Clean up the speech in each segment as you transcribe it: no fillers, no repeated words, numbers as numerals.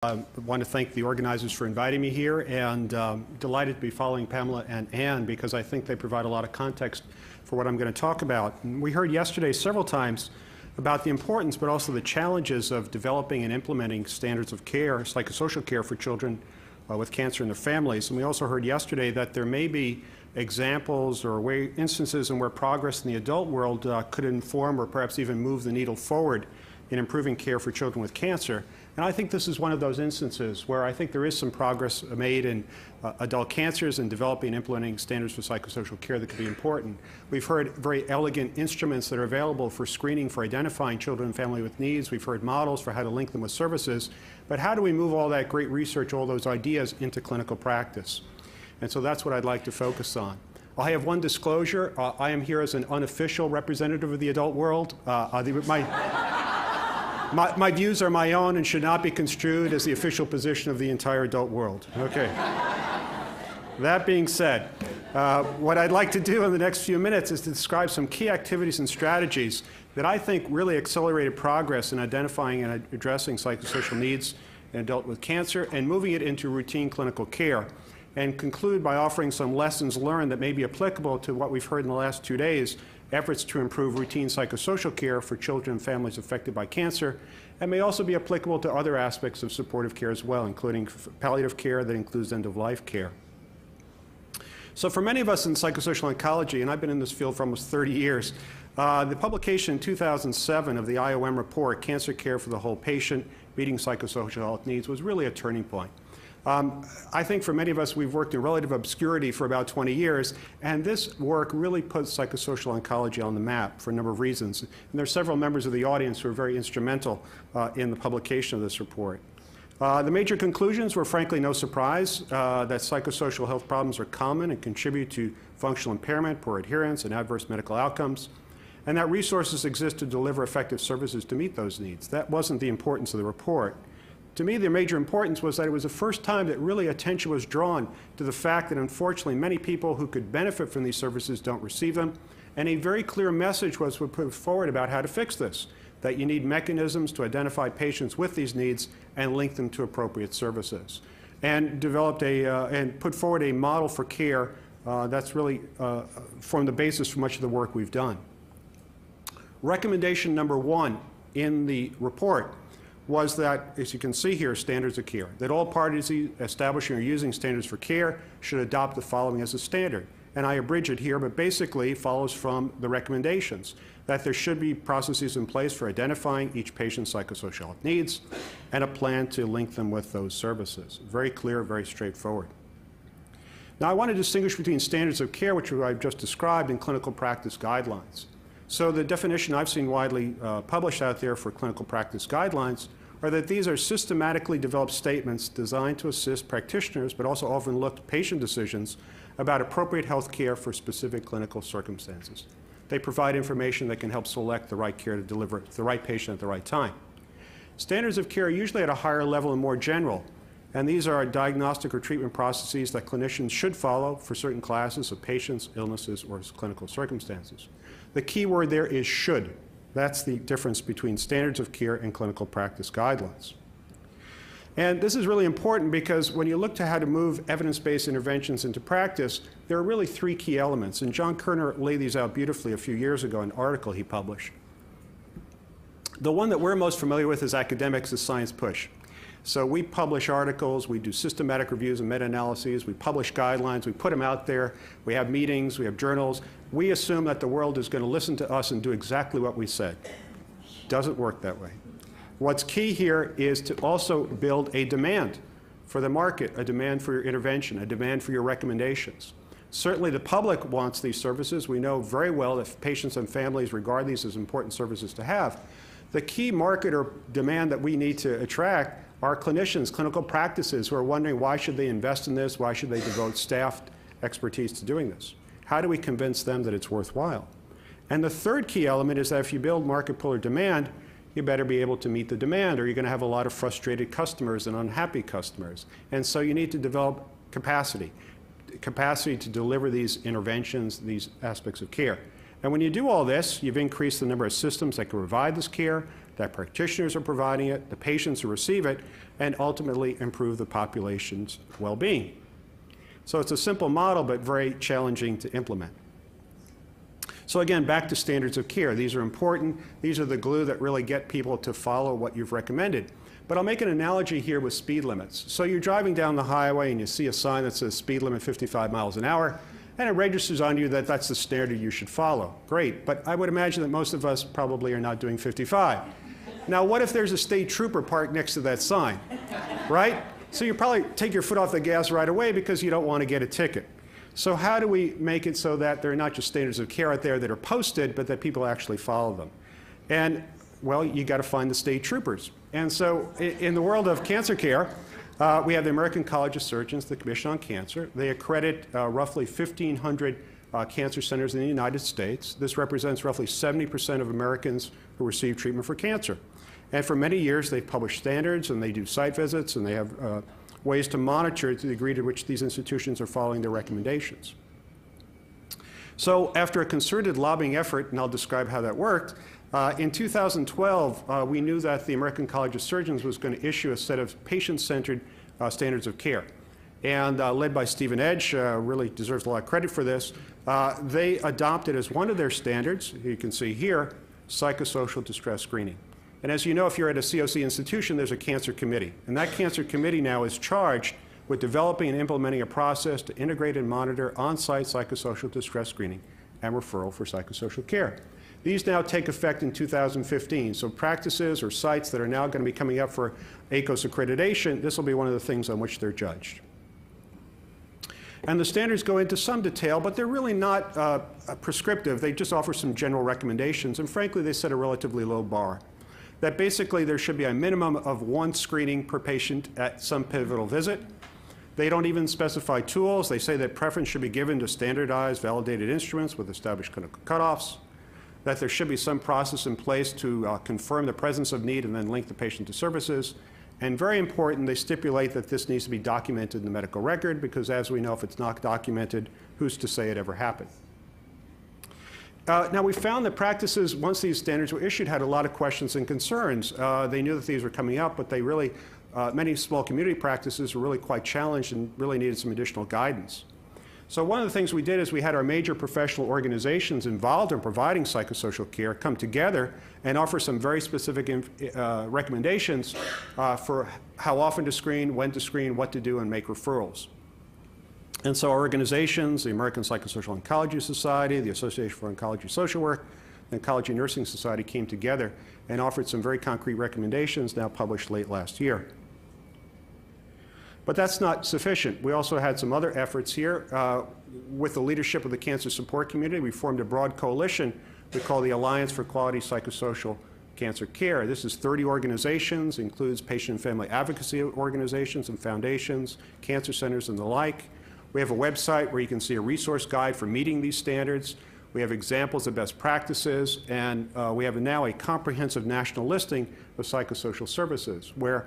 I want to thank the organizers for inviting me here, and delighted to be following Pamela and Ann because I think they provide a lot of context for what I'm going to talk about. And we heard yesterday several times about the importance but also the challenges of developing and implementing standards of care, psychosocial care for children with cancer and their families. And we also heard yesterday that there may be examples or instances in where progress in the adult world could inform or perhaps even move the needle forward in improving care for children with cancer. And I think this is one of those instances where I think there is some progress made in adult cancers and developing and implementing standards for psychosocial care that could be important. We've heard very elegant instruments that are available for screening, for identifying children and family with needs. We've heard models for how to link them with services. But how do we move all that great research, all those ideas into clinical practice? And so that's what I'd like to focus on. I have one disclosure. I am here as an unofficial representative of the adult world. My views are my own and should not be construed as the official position of the entire adult world. Okay. That being said, what I'd like to do in the next few minutes is to describe some key activities and strategies that I think really accelerated progress in identifying and addressing psychosocial needs in adults with cancer and moving it into routine clinical care, and conclude by offering some lessons learned that may be applicable to what we've heard in the last 2 days, efforts to improve routine psychosocial care for children and families affected by cancer, and may also be applicable to other aspects of supportive care as well, including palliative care that includes end-of-life care. So for many of us in psychosocial oncology, and I've been in this field for almost 30 years, the publication in 2007 of the IOM report, Cancer Care for the Whole Patient, Meeting Psychosocial Health Needs, was really a turning point. I think for many of us, we've worked in relative obscurity for about 20 years, and this work really puts psychosocial oncology on the map for a number of reasons. And there are several members of the audience who are very instrumental in the publication of this report. The major conclusions were frankly no surprise, that psychosocial health problems are common and contribute to functional impairment, poor adherence, and adverse medical outcomes, and that resources exist to deliver effective services to meet those needs. That wasn't the importance of the report. To me, the major importance was that it was the first time that really attention was drawn to the fact that unfortunately many people who could benefit from these services don't receive them, and a very clear message was put forward about how to fix this, that you need mechanisms to identify patients with these needs and link them to appropriate services, and developed and put forward a model for care that's really formed the basis for much of the work we've done. Recommendation number 1 in the report was that, as you can see here, standards of care, that all parties establishing or using standards for care should adopt the following as a standard. And I abridge it here, but basically follows from the recommendations, that there should be processes in place for identifying each patient's psychosocial health needs and a plan to link them with those services. Very clear, very straightforward. Now, I want to distinguish between standards of care, which I've just described, and clinical practice guidelines. So the definition I've seen widely published out there for clinical practice guidelines are that these are systematically developed statements designed to assist practitioners, but also overlooked patient decisions about appropriate health care for specific clinical circumstances. They provide information that can help select the right care to deliver to the right patient at the right time. Standards of care are usually at a higher level and more general, and these are diagnostic or treatment processes that clinicians should follow for certain classes of patients, illnesses, or clinical circumstances. The key word there is should. That's the difference between standards of care and clinical practice guidelines. And this is really important because when you look to how to move evidence-based interventions into practice, there are really 3 key elements. And John Kerner laid these out beautifully a few years ago in an article he published. The one that we're most familiar with as academics is science push. So we publish articles, we do systematic reviews and meta-analyses, we publish guidelines, we put them out there, we have meetings, we have journals. We assume that the world is going to listen to us and do exactly what we said. Doesn't work that way. What's key here is to also build a demand for the market, a demand for your intervention, a demand for your recommendations. Certainly the public wants these services. We know very well that patients and families regard these as important services to have. The key market or demand that we need to attract are clinicians, clinical practices who are wondering why should they invest in this, why should they devote staff expertise to doing this? How do we convince them that it's worthwhile? And the third key element is that if you build market pull or demand, you better be able to meet the demand or you're going to have a lot of frustrated customers and unhappy customers. And so you need to develop capacity to deliver these interventions, these aspects of care. And when you do all this, you've increased the number of systems that can provide this care, that practitioners are providing it, the patients who receive it, and ultimately improve the population's well-being. So it's a simple model, but very challenging to implement. So again, back to standards of care. These are important. These are the glue that really get people to follow what you've recommended. But I'll make an analogy here with speed limits. So you're driving down the highway and you see a sign that says speed limit 55 miles an hour, and it registers on you that that's the standard you should follow. Great, but I would imagine that most of us probably are not doing 55. Now, what if there's a state trooper parked next to that sign, right? So you probably take your foot off the gas right away because you don't want to get a ticket. So how do we make it so that there are not just standards of care out there that are posted, but that people actually follow them? And, well, you got to find the state troopers. And so in the world of cancer care, we have the American College of Surgeons, the Commission on Cancer. They accredit roughly 1,500 cancer centers in the United States. This represents roughly 70% of Americans who receive treatment for cancer. And for many years, they've published standards, and they do site visits, and they have ways to monitor to the degree to which these institutions are following their recommendations. So after a concerted lobbying effort, and I'll describe how that worked, in 2012, we knew that the American College of Surgeons was going to issue a set of patient-centered standards of care. And led by Stephen Edge, really deserves a lot of credit for this, they adopted as one of their standards, you can see here, psychosocial distress screening. And as you know, if you're at a COC institution, there's a cancer committee. And that cancer committee now is charged with developing and implementing a process to integrate and monitor on-site psychosocial distress screening and referral for psychosocial care. These now take effect in 2015. So practices or sites that are now going to be coming up for ACOS accreditation, this will be one of the things on which they're judged. And the standards go into some detail, but they're really not prescriptive. They just offer some general recommendations. And frankly, they set a relatively low bar. That basically there should be a minimum of one screening per patient at some pivotal visit. They don't even specify tools. They say that preference should be given to standardized, validated instruments with established clinical cutoffs, that there should be some process in place to confirm the presence of need and then link the patient to services. And very important, they stipulate that this needs to be documented in the medical record because, as we know, if it's not documented, who's to say it ever happened? Now, we found that practices, once these standards were issued, had a lot of questions and concerns. They knew that these were coming up, but they really, many small community practices were really quite challenged and really needed some additional guidance. So one of the things we did is we had our major professional organizations involved in providing psychosocial care come together and offer some very specific recommendations for how often to screen, when to screen, what to do, and make referrals. And so our organizations, the American Psychosocial Oncology Society, the Association for Oncology Social Work, and Oncology Nursing Society came together and offered some very concrete recommendations now published late last year. But that's not sufficient. We also had some other efforts here. With the leadership of the cancer support community, we formed a broad coalition we call the Alliance for Quality Psychosocial Cancer Care. This is 30 organizations, includes patient and family advocacy organizations and foundations, cancer centers, and the like. We have a website where you can see a resource guide for meeting these standards. We have examples of best practices, and we have now a comprehensive national listing of psychosocial services where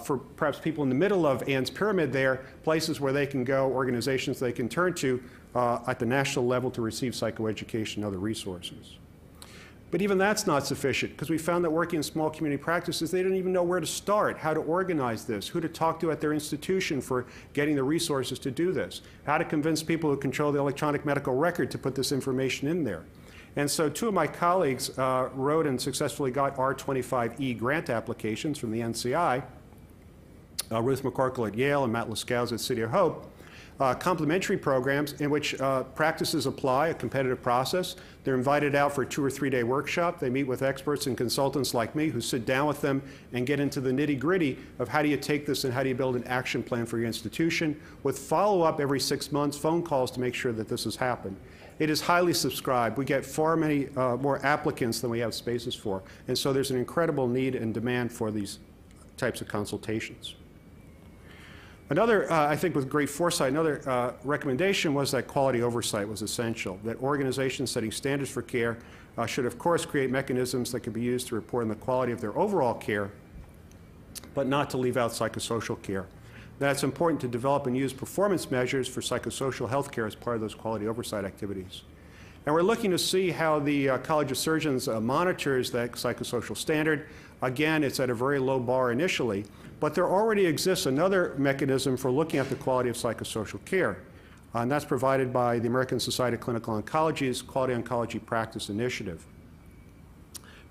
for perhaps people in the middle of Ann's pyramid there, places where they can go, organizations they can turn to at the national level to receive psychoeducation and other resources. But even that's not sufficient because we found that working in small community practices, they didn't even know where to start, how to organize this, who to talk to at their institution for getting the resources to do this, how to convince people who control the electronic medical record to put this information in there. And so two of my colleagues wrote and successfully got R25E grant applications from the NCI, Ruth McCorkle at Yale and Matt Lascaux at City of Hope, complementary programs in which practices apply a competitive process. They're invited out for a 2 or 3 day workshop. They meet with experts and consultants like me who sit down with them and get into the nitty-gritty of how do you take this and how do you build an action plan for your institution with follow-up every 6 months, phone calls to make sure that this has happened. It is highly subscribed. We get far many more applicants than we have spaces for. And so there's an incredible need and demand for these types of consultations. Another, I think with great foresight, another recommendation was that quality oversight was essential, that organizations setting standards for care should, of course, create mechanisms that can be used to report on the quality of their overall care, but not to leave out psychosocial care. That's important to develop and use performance measures for psychosocial health care as part of those quality oversight activities. And we're looking to see how the College of Surgeons monitors that psychosocial standard. Again, it's at a very low bar initially, but there already exists another mechanism for looking at the quality of psychosocial care, and that's provided by the American Society of Clinical Oncology's Quality Oncology Practice Initiative.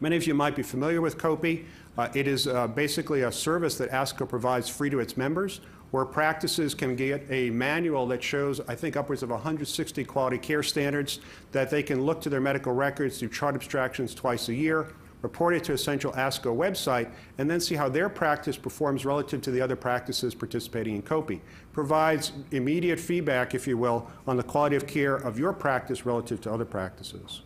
Many of you might be familiar with kopi. It is basically a service that ASCO provides free to its members, where practices can get a manual that shows, I think, upwards of 160 quality care standards that they can look to their medical records, do chart abstractions twice a year, report it to a central ASCO website, and then see how their practice performs relative to the other practices participating in kopi. Provides immediate feedback, if you will, on the quality of care of your practice relative to other practices.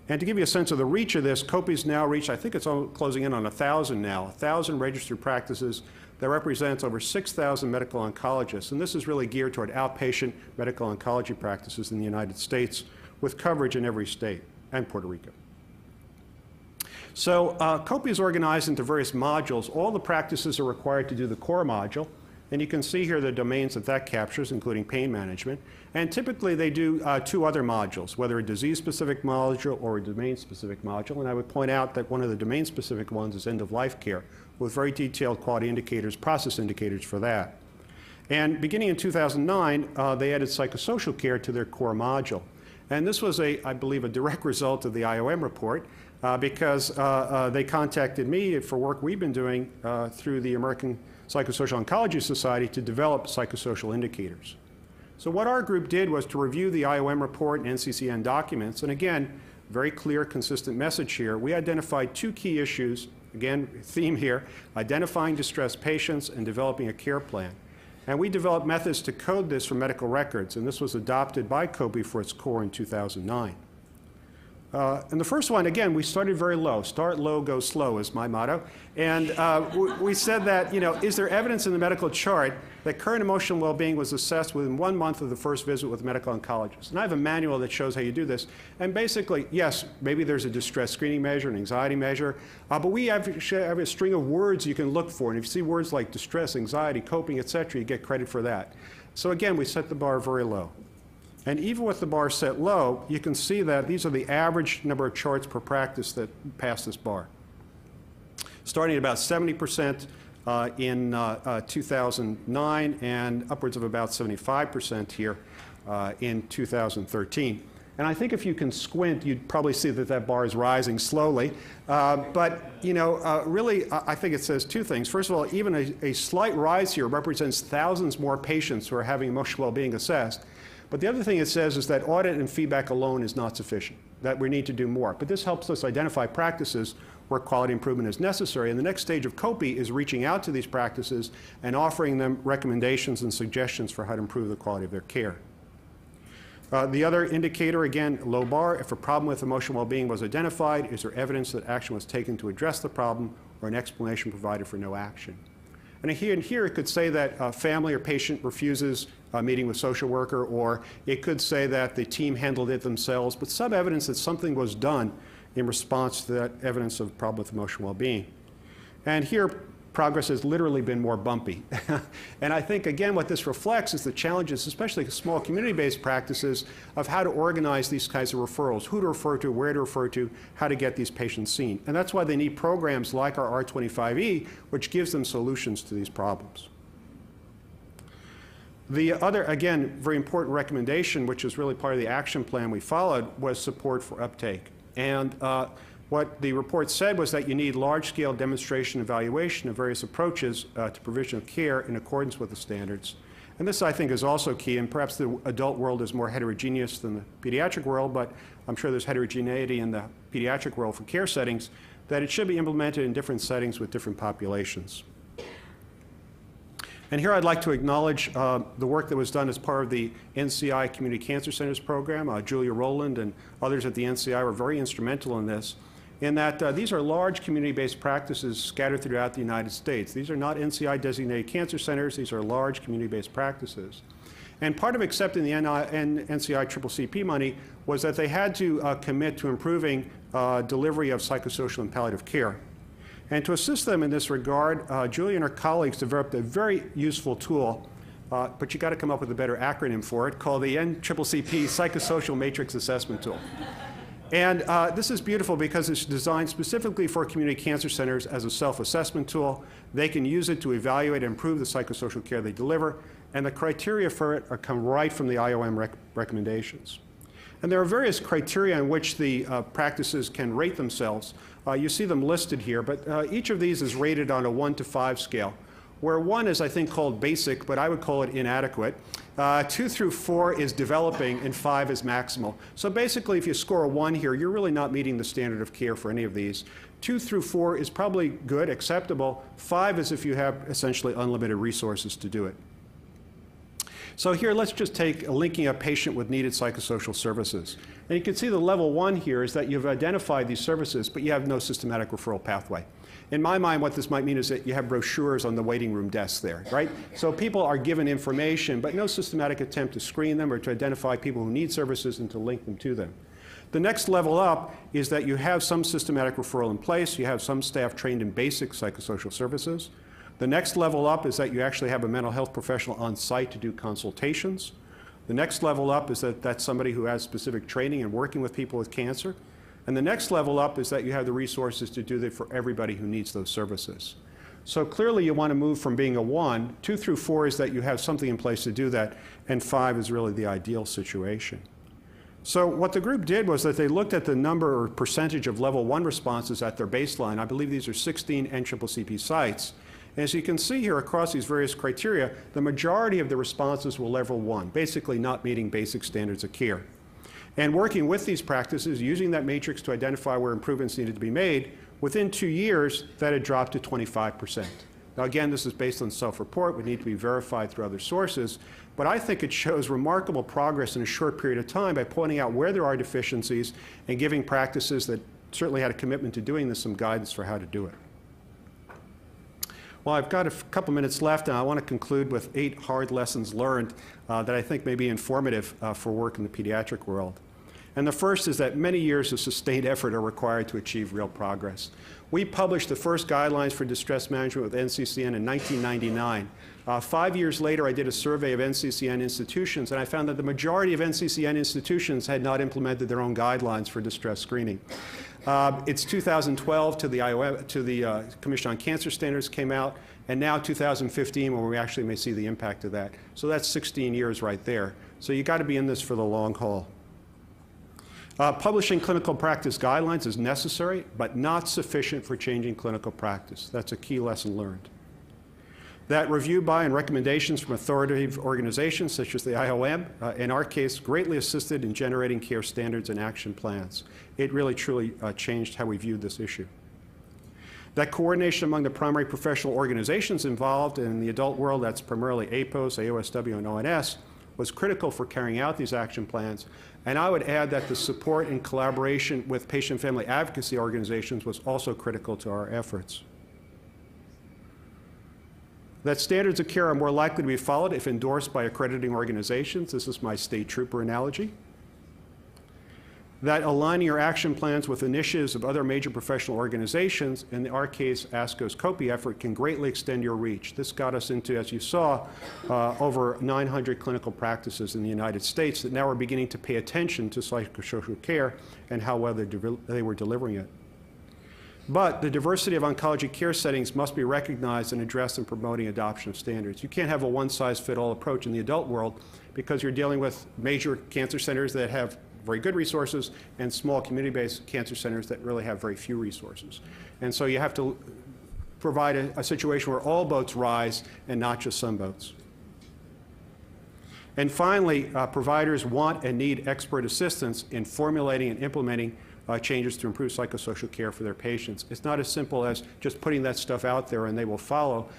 And to give you a sense of the reach of this, kopi's now reached, I think it's closing in on 1,000 now, 1,000 registered practices that represents over 6,000 medical oncologists. And this is really geared toward outpatient medical oncology practices in the United States with coverage in every state and Puerto Rico. So kopi is organized into various modules. All the practices are required to do the core module. And you can see here the domains that that captures, including pain management. And typically they do two other modules, whether a disease-specific module or a domain-specific module. And I would point out that one of the domain-specific ones is end-of-life care, with very detailed quality indicators, process indicators for that. And beginning in 2009, they added psychosocial care to their core module. And this was, I believe, a direct result of the IOM report, because they contacted me for work we've been doing through the American Psychosocial Oncology Society to develop psychosocial indicators. So what our group did was to review the IOM report and NCCN documents, and again, very clear, consistent message here. We identified two key issues, again, theme here, identifying distressed patients and developing a care plan. And we developed methods to code this for medical records, and this was adopted by kopi for its core in 2009. And the first one, again, we started very low. Start low, go slow is my motto. And we said that, you know, is there evidence in the medical chart that current emotional well-being was assessed within 1 month of the first visit with a medical oncologist? And I have a manual that shows how you do this. And basically, yes, maybe there's a distress screening measure, an anxiety measure, but we have a string of words you can look for. And if you see words like distress, anxiety, coping, et cetera, you get credit for that. So again, we set the bar very low. And even with the bar set low, you can see that these are the average number of charts per practice that pass this bar. Starting at about 70% in 2009 and upwards of about 75% here in 2013. And I think if you can squint, you'd probably see that that bar is rising slowly. But, you know, really, I think it says two things. First of all, even a slight rise here represents thousands more patients who are having emotional well-being assessed. But the other thing it says is that audit and feedback alone is not sufficient, that we need to do more. But this helps us identify practices where quality improvement is necessary. And the next stage of kopi is reaching out to these practices and offering them recommendations and suggestions for how to improve the quality of their care. The other indicator, again, low bar. If a problem with emotional well-being was identified, is there evidence that action was taken to address the problem or an explanation provided for no action? And here it could say that a family or patient refuses a meeting with social worker, or it could say that the team handled it themselves, but some evidence that something was done in response to that evidence of problem with emotional well-being. And here, progress has literally been more bumpy. And I think, again, what this reflects is the challenges, especially small community-based practices, of how to organize these kinds of referrals, who to refer to, where to refer to, how to get these patients seen. And that's why they need programs like our R25E, which gives them solutions to these problems. The other, again, very important recommendation, which is really part of the action plan we followed, was support for uptake. And what the report said was that you need large-scale demonstration and evaluation of various approaches to provision of care in accordance with the standards. And this, I think, is also key, and perhaps the adult world is more heterogeneous than the pediatric world, but I'm sure there's heterogeneity in the pediatric world for care settings, that it should be implemented in different settings with different populations. And here I'd like to acknowledge the work that was done as part of the NCI Community Cancer Centers program. Julia Rowland and others at the NCI were very instrumental in this, in that these are large community-based practices scattered throughout the United States. These are not NCI-designated cancer centers. These are large community-based practices. And part of accepting the NCI CCCP money was that they had to commit to improving delivery of psychosocial and palliative care. And to assist them in this regard, Julia and her colleagues developed a very useful tool but you got to come up with a better acronym for it, called the NCCP Psychosocial Matrix Assessment Tool. And this is beautiful because it's designed specifically for community cancer centers as a self-assessment tool. They can use it to evaluate and improve the psychosocial care they deliver, and the criteria for it come right from the IOM recommendations. And there are various criteria in which the practices can rate themselves. You see them listed here, but each of these is rated on a 1 to 5 scale, where 1 is, I think, called basic, but I would call it inadequate. 2 through 4 is developing, and 5 is maximal. So basically, if you score a 1 here, you're really not meeting the standard of care for any of these. 2 through 4 is probably good, acceptable. 5 is if you have essentially unlimited resources to do it. So here, let's just take linking a patient with needed psychosocial services. And you can see the level 1 here is that you've identified these services, but you have no systematic referral pathway. In my mind, what this might mean is that you have brochures on the waiting room desks there, right? So people are given information, but no systematic attempt to screen them or to identify people who need services and to link them to them. The next level up is that you have some systematic referral in place. You have some staff trained in basic psychosocial services. The next level up is that you actually have a mental health professional on site to do consultations. The next level up is that that's somebody who has specific training in working with people with cancer. And the next level up is that you have the resources to do that for everybody who needs those services. So clearly you want to move from being a 1. 2 through 4 is that you have something in place to do that, and 5 is really the ideal situation. So what the group did was that they looked at the number or percentage of level 1 responses at their baseline. I believe these are 16 NCCP sites. As you can see here across these various criteria, the majority of the responses were level 1, basically not meeting basic standards of care. And working with these practices, using that matrix to identify where improvements needed to be made, within 2 years, that had dropped to 25%. Now again, this is based on self-report, would need to be verified through other sources, but I think it shows remarkable progress in a short period of time by pointing out where there are deficiencies and giving practices that certainly had a commitment to doing this some guidance for how to do it. Well, I've got a couple minutes left, and I want to conclude with 8 hard lessons learned that I think may be informative for work in the pediatric world. And the first is that many years of sustained effort are required to achieve real progress. We published the first guidelines for distress management with NCCN in 1999. 5 years later, I did a survey of NCCN institutions, and I found that the majority of NCCN institutions had not implemented their own guidelines for distress screening. It's 2012 to the Commission on Cancer Standards came out, and now 2015 when we actually may see the impact of that. So that's 16 years right there. So you got to be in this for the long haul. Publishing clinical practice guidelines is necessary, but not sufficient for changing clinical practice. That's a key lesson learned. That review by and recommendations from authoritative organizations such as the IOM, in our case, greatly assisted in generating care standards and action plans. It really, truly changed how we viewed this issue. That coordination among the primary professional organizations involved in the adult world, that's primarily APOS, AOSW, and ONS, was critical for carrying out these action plans. And I would add that the support and collaboration with patient family advocacy organizations was also critical to our efforts. That standards of care are more likely to be followed if endorsed by accrediting organizations. This is my state trooper analogy. That aligning your action plans with initiatives of other major professional organizations, in our case, ASCO's kopi effort, can greatly extend your reach. This got us into, as you saw, over 900 clinical practices in the United States that now are beginning to pay attention to psychosocial care and how well they were delivering it. But the diversity of oncology care settings must be recognized and addressed in promoting adoption of standards. You can't have a one-size-fits-all approach in the adult world because you're dealing with major cancer centers that have very good resources and small community-based cancer centers that really have very few resources. And so you have to provide a situation where all boats rise and not just some boats. And finally, providers want and need expert assistance in formulating and implementing changes to improve psychosocial care for their patients. It's not as simple as just putting that stuff out there and they will follow.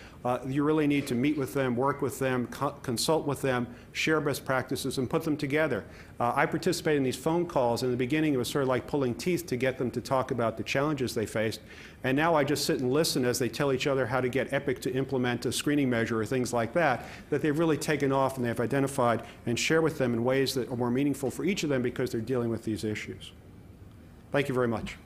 You really need to meet with them, work with them, consult with them, share best practices, and put them together. I participated in these phone calls. In the beginning, it was sort of like pulling teeth to get them to talk about the challenges they faced. And now I just sit and listen as they tell each other how to get EPIC to implement a screening measure or things like that, that they've really taken off and they've identified, and share with them in ways that are more meaningful for each of them because they're dealing with these issues. Thank you very much.